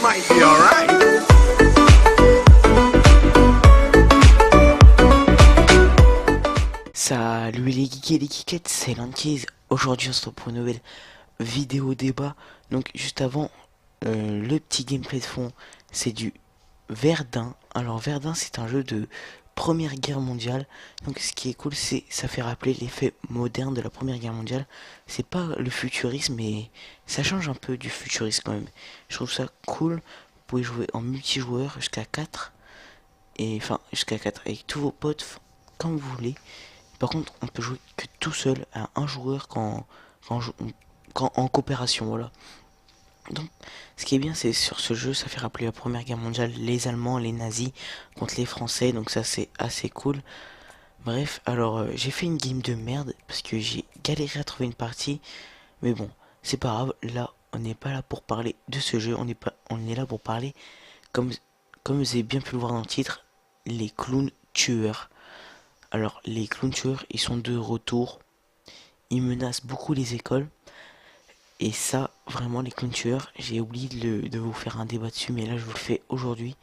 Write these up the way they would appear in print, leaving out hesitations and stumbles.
might be alright. Salut les geeks et les geekettes, c'est Lankiz. Aujourd'hui on se retrouve pour une nouvelle vidéo débat. Donc juste avant, le petit gameplay de fond, c'est du Verdun. Alors Verdun, c'est un jeu de Première Guerre mondiale. Donc ce qui est cool, c'est ça fait rappeler l'effet moderne de la Première Guerre mondiale. C'est pas le futurisme, mais ça change un peu du futurisme quand même. Je trouve ça cool. Vous pouvez jouer en multijoueur jusqu'à 4. Et enfin jusqu'à 4 avec tous vos potes comme vous voulez. Par contre, on peut jouer que tout seul à un joueur quand en coopération, voilà. Donc, ce qui est bien, c'est sur ce jeu, ça fait rappeler la Première Guerre mondiale, les Allemands, les nazis contre les Français, donc ça c'est assez cool. Bref, alors j'ai fait une game de merde parce que j'ai galéré à trouver une partie, mais bon, c'est pas grave. Là, on n'est pas là pour parler de ce jeu, on est là pour parler, comme vous avez bien pu le voir dans le titre, les clowns tueurs. Alors, les clowns tueurs, ils sont de retour. Ils menacent beaucoup les écoles. Et ça, vraiment, les clowns tueurs, j'ai oublié de vous faire un débat dessus, mais là, je vous le fais aujourd'hui.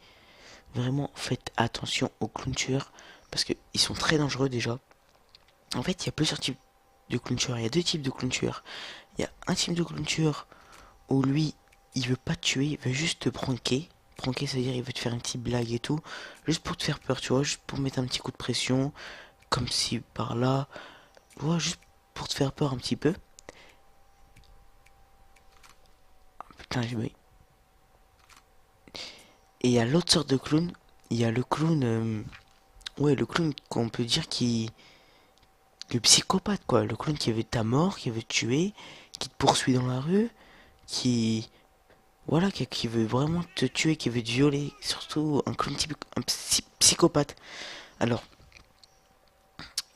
Vraiment, faites attention aux clowns tueurs, parce qu'ils sont très dangereux déjà. En fait, il y a plusieurs types de clowns tueurs. Il y a deux types de clowns tueurs. Il y a un type de clown tueur où lui, il veut pas te tuer, il veut juste te pranker. Pranker, c'est-à-dire il veut te faire une petite blague et tout, juste pour te faire peur, tu vois, juste pour mettre un petit coup de pression, comme si par là, tu vois, juste pour te faire peur un petit peu. Putain, j'ai bugué. Et il y a l'autre sorte de clown, il y a le clown, ouais, le clown qu'on peut dire qui, le psychopathe quoi, le clown qui veut ta mort, qui veut te tuer, qui te poursuit dans la rue, qui, voilà, qui veut vraiment te tuer, qui veut te violer, surtout un clown typique, un psychopathe. Alors,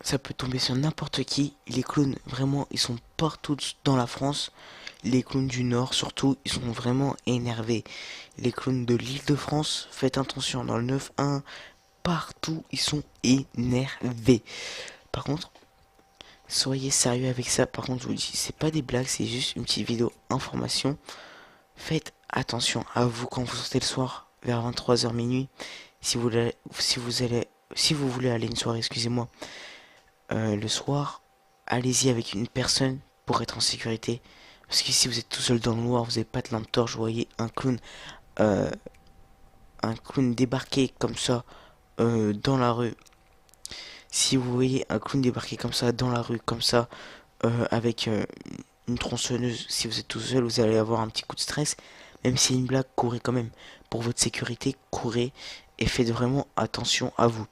ça peut tomber sur n'importe qui. Les clowns, vraiment, ils sont partout dans la France. Les clowns du Nord, surtout, ils sont vraiment énervés. Les clowns de l'Île-de-France, faites attention, dans le 9-1, partout, ils sont énervés. Par contre, soyez sérieux avec ça. Par contre, je vous dis, c'est pas des blagues, c'est juste une petite vidéo information. Faites attention à vous quand vous sortez le soir, vers 23h minuit. Si vous voulez aller une soirée, excusez-moi, le soir, allez-y avec une personne pour être en sécurité. Parce que si vous êtes tout seul dans le noir, vous n'avez pas de lampe torche, vous voyez euh, un clown débarquer comme ça dans la rue. Si vous voyez un clown débarquer comme ça dans la rue, comme ça, avec une tronçonneuse, si vous êtes tout seul, vous allez avoir un petit coup de stress. Même si c'est une blague, courez quand même. Pour votre sécurité, courez et faites vraiment attention à vous.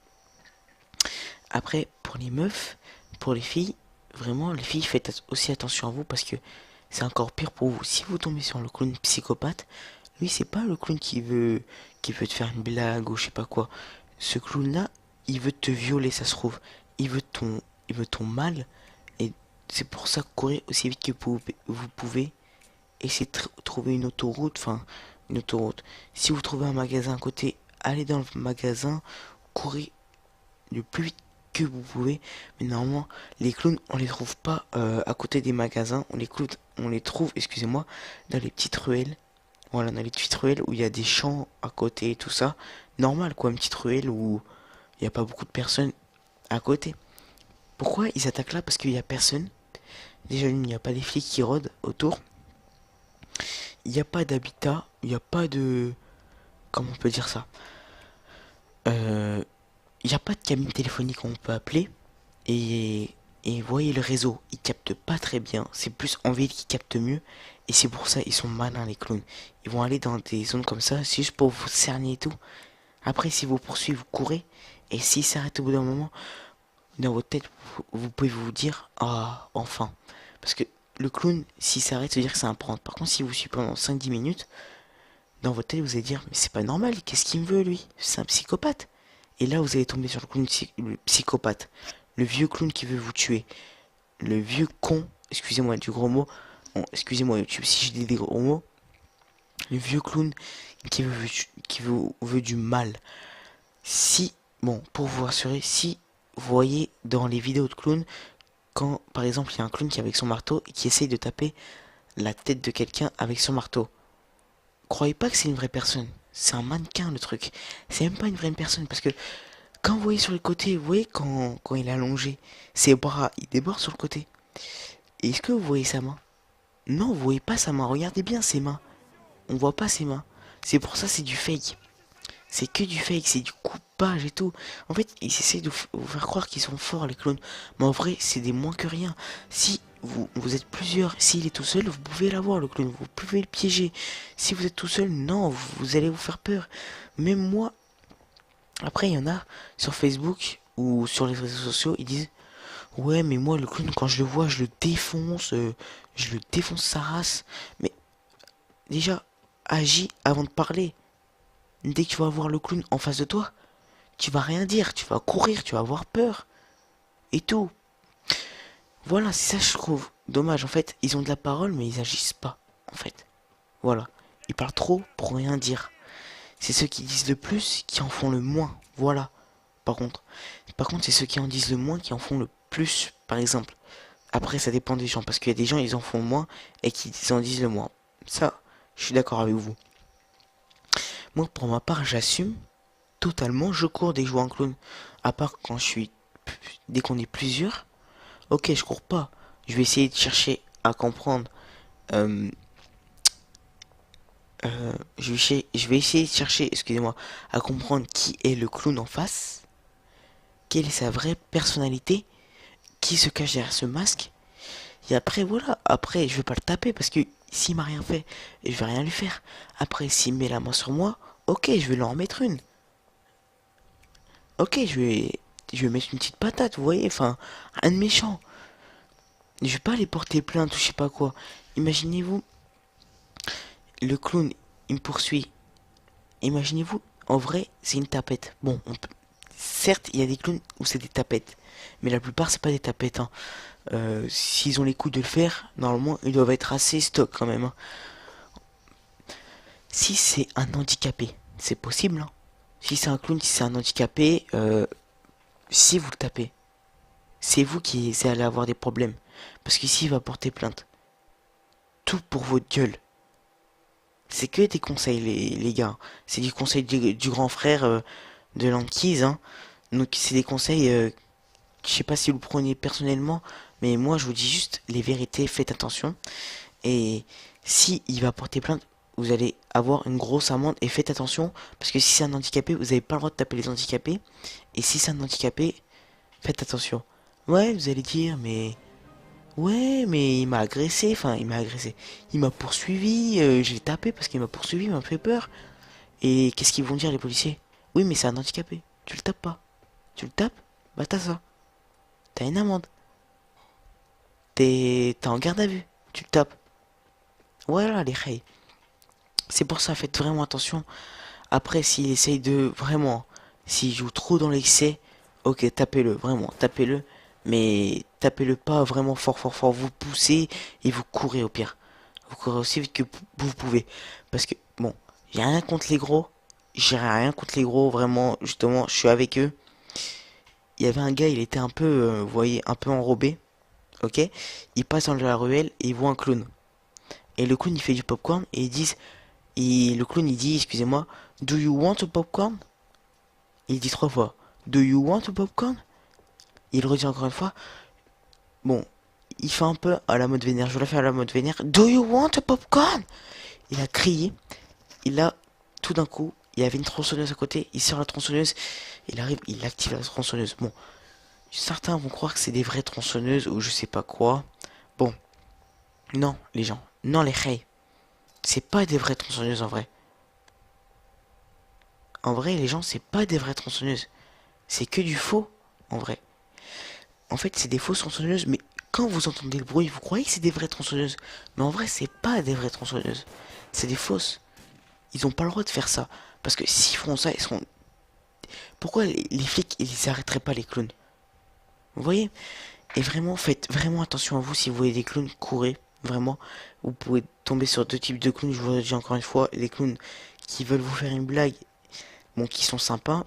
Après, pour les meufs, pour les filles, vraiment, les filles, faites aussi attention à vous parce que c'est encore pire pour vous. Si vous tombez sur le clown psychopathe, lui, c'est pas le clown qui veut te faire une blague ou je sais pas quoi. Ce clown-là, il veut te violer, ça se trouve. Il veut ton mal. Et c'est pour ça que courez aussi vite que vous pouvez. Essayez de trouver une autoroute, enfin, une autoroute. Si vous trouvez un magasin à côté, allez dans le magasin, courez le plus vite que vous pouvez. Mais normalement, les clowns, on les trouve pas à côté des magasins. On les trouve, excusez-moi, dans les petites ruelles. Voilà, dans les petites ruelles où il y a des champs à côté et tout ça. Normal, quoi, une petite ruelle où il n'y a pas beaucoup de personnes à côté. Pourquoi ils attaquent là? Parce qu'il n'y a personne. Déjà, il n'y a pas des flics qui rôdent autour. Il n'y a pas d'habitat. Il n'y a pas de... Comment on peut dire ça? Il n'y a pas de cabine téléphonique où on peut appeler. Et vous voyez, le réseau, il capte pas très bien. C'est plus en ville qui capte mieux. Et c'est pour ça ils sont malins, les clowns. Ils vont aller dans des zones comme ça, c'est juste pour vous cerner et tout. Après, si vous poursuivez, vous courez. Et s'ils s'arrêtent au bout d'un moment, dans votre tête, vous pouvez vous dire, ah, enfin. Parce que le clown, s'il s'arrête, ça veut dire que c'est un prank. Par contre, si vous suivez pendant 5-10 minutes, dans votre tête, vous allez dire, mais c'est pas normal, qu'est-ce qu'il me veut, lui? C'est un psychopathe. Et là, vous allez tomber sur le clown le psychopathe. Le vieux clown qui veut vous tuer. Le vieux con, excusez-moi du gros mot. Bon, excusez-moi YouTube si je dis des gros mots. Le vieux clown qui veut du mal. Si, bon, pour vous rassurer, si vous voyez dans les vidéos de clowns, quand par exemple il y a un clown qui est avec son marteau et qui essaye de taper la tête de quelqu'un avec son marteau. croyez pas que c'est une vraie personne. C'est un mannequin le truc. C'est même pas une vraie personne parce que quand vous voyez sur le côté, vous voyez quand il est allongé, ses bras, il déborde sur le côté. Et est-ce que vous voyez sa main? Non, vous voyez pas sa main. Regardez bien ses mains. On voit pas ses mains. C'est pour ça c'est du fake. C'est que du fake, c'est du coupage et tout. En fait, ils essaient de vous faire croire qu'ils sont forts les clones. Mais en vrai, c'est des moins que rien. Si vous êtes plusieurs, s'il est tout seul, vous pouvez l'avoir le clone. Vous pouvez le piéger. Si vous êtes tout seul, non, vous allez vous faire peur. Même moi, après, il y en a sur Facebook ou sur les réseaux sociaux, ils disent ouais, mais moi, le clown, quand je le vois, je le défonce sa race. Mais déjà, agis avant de parler. Dès que tu vas voir le clown en face de toi, tu vas rien dire, tu vas courir, tu vas avoir peur. Et tout. Voilà, c'est ça, je trouve. Dommage, en fait, ils ont de la parole, mais ils agissent pas, en fait. Voilà. Ils parlent trop pour rien dire. C'est ceux qui disent le plus qui en font le moins. Voilà. Par contre, c'est ceux qui en disent le moins qui en font le plus, par exemple. Après, ça dépend des gens, parce qu'il y a des gens, ils en font moins et qui en disent le moins. Ça, je suis d'accord avec vous. Moi, pour ma part, j'assume totalement, je cours dès que je vois un clown. À part quand dès qu'on est plusieurs, ok, je cours pas. Je vais essayer de chercher à comprendre. euh, je vais essayer de chercher, excusez-moi, à comprendre qui est le clown en face, quelle est sa vraie personnalité, qui se cache derrière ce masque. Et après, voilà, après, je vais pas le taper parce que s'il m'a rien fait, je vais rien lui faire. Après, s'il met la main sur moi, ok, je vais lui en mettre une. Ok, je vais mettre une petite patate, vous voyez, enfin, un de méchant. Je vais pas aller porter plainte ou je sais pas quoi. Imaginez-vous, le clown, il me poursuit. Imaginez-vous, en vrai, c'est une tapette. Bon, certes, il y a des clowns où c'est des tapettes. Mais la plupart, c'est pas des tapettes, hein. S'ils ont les coups de le faire, normalement, ils doivent être assez stock quand même, hein. Si c'est un handicapé, c'est possible, hein. Si c'est un clown, si c'est un handicapé, si vous le tapez, c'est vous qui allez avoir des problèmes. Parce qu'ici, il va porter plainte. Tout pour votre gueule. C'est que des conseils, les gars. C'est du conseil du grand frère de l'Anquise, hein. Donc, c'est des conseils, je sais pas si vous le prenez personnellement, mais moi, je vous dis juste les vérités, faites attention. Et si il va porter plainte, vous allez avoir une grosse amende. Et faites attention, parce que si c'est un handicapé, vous n'avez pas le droit de taper les handicapés. Et si c'est un handicapé, faites attention. Ouais, vous allez dire, mais... Ouais, mais il m'a agressé, enfin, il m'a agressé. Il m'a poursuivi, je l'ai tapé parce qu'il m'a poursuivi, il m'a fait peur. Et qu'est-ce qu'ils vont dire les policiers? Oui, mais c'est un handicapé. Tu le tapes pas. Tu le tapes? Bah t'as ça. T'as une amende. T'es en garde à vue. Tu le tapes. Voilà les rails. C'est pour ça, faites vraiment attention. Après, s'il essaye de vraiment, s'il joue trop dans l'excès, ok, tapez-le, vraiment, tapez-le. Mais tapez-le pas vraiment fort, fort, fort. Vous poussez et vous courez au pire. Vous courez aussi vite que vous pouvez. Parce que, bon, j'ai rien contre les gros. J'ai rien contre les gros, vraiment, justement, je suis avec eux. Il y avait un gars, il était un peu, vous voyez, un peu enrobé. Ok? Il passe dans la ruelle et il voit un clown. Et le clown, il fait du popcorn et le clown, il dit, excusez-moi, Do you want a popcorn? Il dit trois fois, Do you want a popcorn? Il redit encore une fois. Bon, il fait un peu à la mode vénère. Je vais la faire à la mode vénère. Do you want a popcorn? Il a crié. Il a, tout d'un coup, il y avait une tronçonneuse à côté. Il sort la tronçonneuse. Il arrive, il active la tronçonneuse. Bon, certains vont croire que c'est des vraies tronçonneuses ou je sais pas quoi. Bon, non, les gens. Non, les reys. C'est pas des vraies tronçonneuses en vrai. En vrai, les gens, c'est pas des vraies tronçonneuses. C'est que du faux, en vrai. En fait, c'est des fausses tronçonneuses, mais quand vous entendez le bruit, vous croyez que c'est des vraies tronçonneuses. Mais en vrai, c'est pas des vraies tronçonneuses. C'est des fausses. Ils ont pas le droit de faire ça. Parce que s'ils feront ça, ils seront... Pourquoi les flics, ils arrêteraient pas les clowns? Vous voyez? Et vraiment, faites vraiment attention à vous. Si vous voyez des clowns, courez. Vraiment. Vous pouvez tomber sur deux types de clowns. Je vous le dis encore une fois. Les clowns qui veulent vous faire une blague. Bon, qui sont sympas.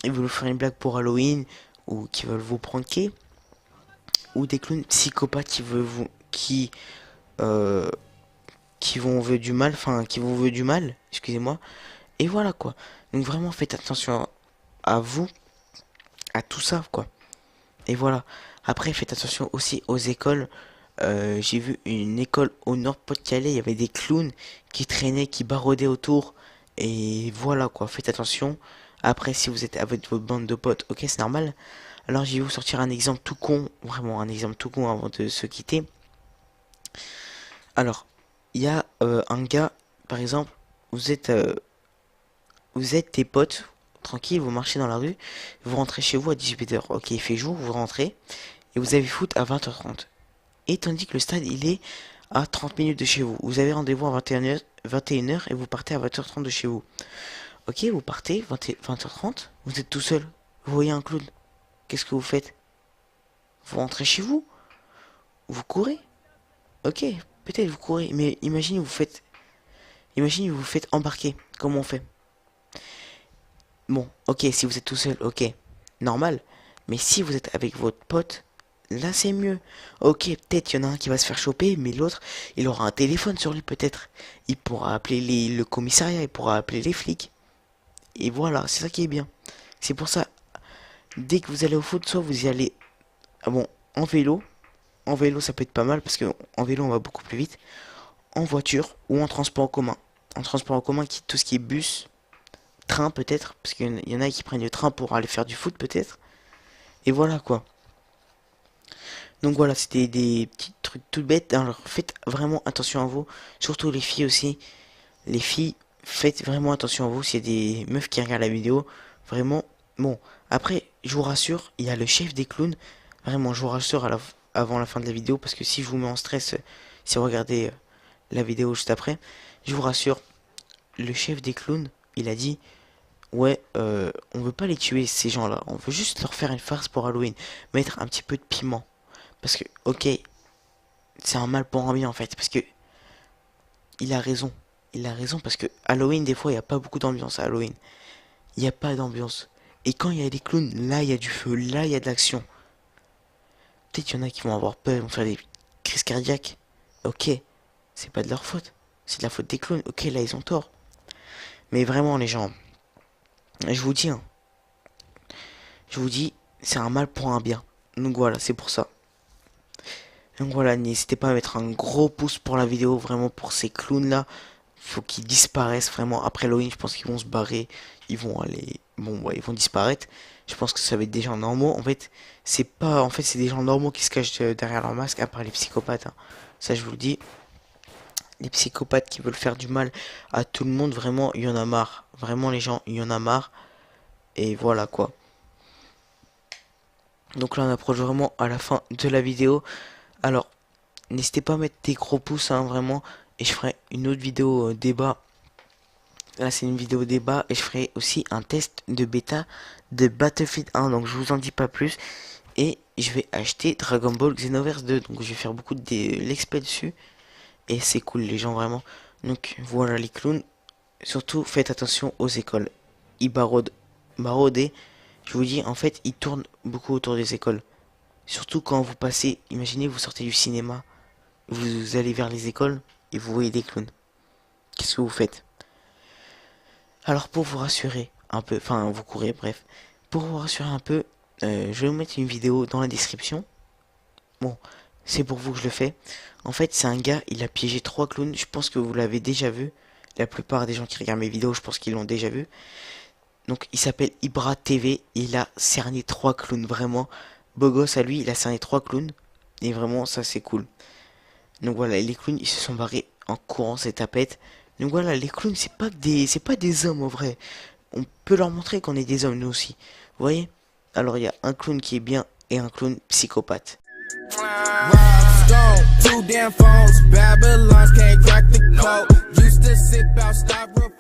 Ils veulent vous faire une blague pour Halloween. Ou qui veulent vous pranker. Ou des clowns psychopathes qui veulent vous... Qui... Euh, qui vous veut du mal, enfin qui vous veut du mal, excusez-moi. Et voilà quoi. Donc vraiment faites attention à vous, à tout ça quoi. Et voilà. Après faites attention aussi aux écoles. J'ai vu une école au Nord-Pas-de-Calais, il y avait des clowns qui traînaient, qui baraudaient autour. Et voilà quoi, faites attention. Après si vous êtes avec votre bande de potes, ok c'est normal. Alors je vais vous sortir un exemple tout con, vraiment un exemple tout con avant de se quitter. Alors, il y a un gars, par exemple, vous êtes tes potes, tranquille, vous marchez dans la rue, vous rentrez chez vous à 18h. Ok, il fait jour, vous rentrez, et vous avez foot à 20h30. Et tandis que le stade, il est à 30 minutes de chez vous. Vous avez rendez-vous à 21h et vous partez à 20h30 de chez vous. Ok, vous partez, 20h30, vous êtes tout seul, vous voyez un clown. Qu'est-ce que vous faites? Vous rentrez chez vous? Vous courez? Ok, peut-être vous courez, mais imaginez vous faites embarquer. Comment on fait? Bon, ok, si vous êtes tout seul, ok, normal. Mais si vous êtes avec votre pote, là c'est mieux. Ok, peut-être il y en a un qui va se faire choper, mais l'autre, il aura un téléphone sur lui peut-être. Il pourra appeler le commissariat, il pourra appeler les flics. Et voilà, c'est ça qui est bien. C'est pour ça, dès que vous allez au foot, soit vous y allez, ah bon, en vélo. En vélo, ça peut être pas mal parce que en vélo, on va beaucoup plus vite. En voiture ou en transport en commun. En transport en commun, tout ce qui est bus, train peut-être, parce qu'il y en a qui prennent le train pour aller faire du foot peut-être. Et voilà quoi. Donc voilà, c'était des petits trucs tout bêtes. Alors faites vraiment attention à vous, surtout les filles aussi. Les filles, faites vraiment attention à vous. S'il y a des meufs qui regardent la vidéo, vraiment. Bon, après, je vous rassure, il y a le chef des clowns. Vraiment, je vous rassure avant la fin de la vidéo, parce que si je vous mets en stress, si vous regardez la vidéo juste après, je vous rassure, le chef des clowns, il a dit, ouais, on veut pas les tuer ces gens-là, on veut juste leur faire une farce pour Halloween, mettre un petit peu de piment, parce que, ok, c'est un mal pour un bien en fait, parce que il a raison, parce que Halloween des fois il y a pas beaucoup d'ambiance à Halloween, il y a pas d'ambiance, et quand il y a des clowns, là il y a du feu, là il y a de l'action. Peut-être qu'il y en a qui vont avoir peur, ils vont faire des crises cardiaques. Ok, c'est pas de leur faute. C'est de la faute des clowns. Ok, là, ils ont tort. Mais vraiment, les gens, je vous dis, hein, c'est un mal pour un bien. Donc voilà, c'est pour ça. Donc voilà, n'hésitez pas à mettre un gros pouce pour la vidéo, vraiment pour ces clowns-là. Faut qu'ils disparaissent vraiment. Après Halloween, je pense qu'ils vont se barrer. Ils vont aller... Bon, ouais, ils vont disparaître. Je pense que ça va être des gens normaux. En fait, c'est pas... En fait, c'est des gens normaux qui se cachent derrière leur masque, à part les psychopathes, hein. Ça, je vous le dis. Les psychopathes qui veulent faire du mal à tout le monde, vraiment, il y en a marre. Vraiment, les gens, il y en a marre. Et voilà, quoi. Donc là, on approche vraiment à la fin de la vidéo. Alors, n'hésitez pas à mettre des gros pouces, hein, vraiment. Et je ferai une autre vidéo débat. Là, c'est une vidéo débat. Et je ferai aussi un test de bêta de Battlefield 1. Donc, je vous en dis pas plus. Et je vais acheter Dragon Ball Xenoverse 2. Donc, je vais faire beaucoup de l'expé dessus. Et c'est cool, les gens, vraiment. Donc, voilà les clowns. Surtout, faites attention aux écoles. Ils barauder. Je vous dis, en fait, ils tournent beaucoup autour des écoles. Surtout quand vous passez, imaginez, vous sortez du cinéma, vous allez vers les écoles et vous voyez des clowns. Qu'est-ce que vous faites? Alors pour vous rassurer un peu, enfin vous courez, bref. Pour vous rassurer un peu, je vais vous mettre une vidéo dans la description. Bon, c'est pour vous que je le fais. En fait, c'est un gars, il a piégé 3 clowns. Je pense que vous l'avez déjà vu. La plupart des gens qui regardent mes vidéos, je pense qu'ils l'ont déjà vu. Donc il s'appelle Ibra TV. Il a cerné 3 clowns, vraiment. Beau gosse à lui, il a cerné 3 clowns. Et vraiment, ça c'est cool. Donc voilà, les clowns, ils se sont barrés en courant, ces tapettes. Donc voilà, les clowns, c'est pas des hommes en vrai. On peut leur montrer qu'on est des hommes, nous aussi. Vous voyez? Alors il y a un clown qui est bien et un clown psychopathe. Two damn phones, Babylons can't crack the code. Used to sip out Styrofoam.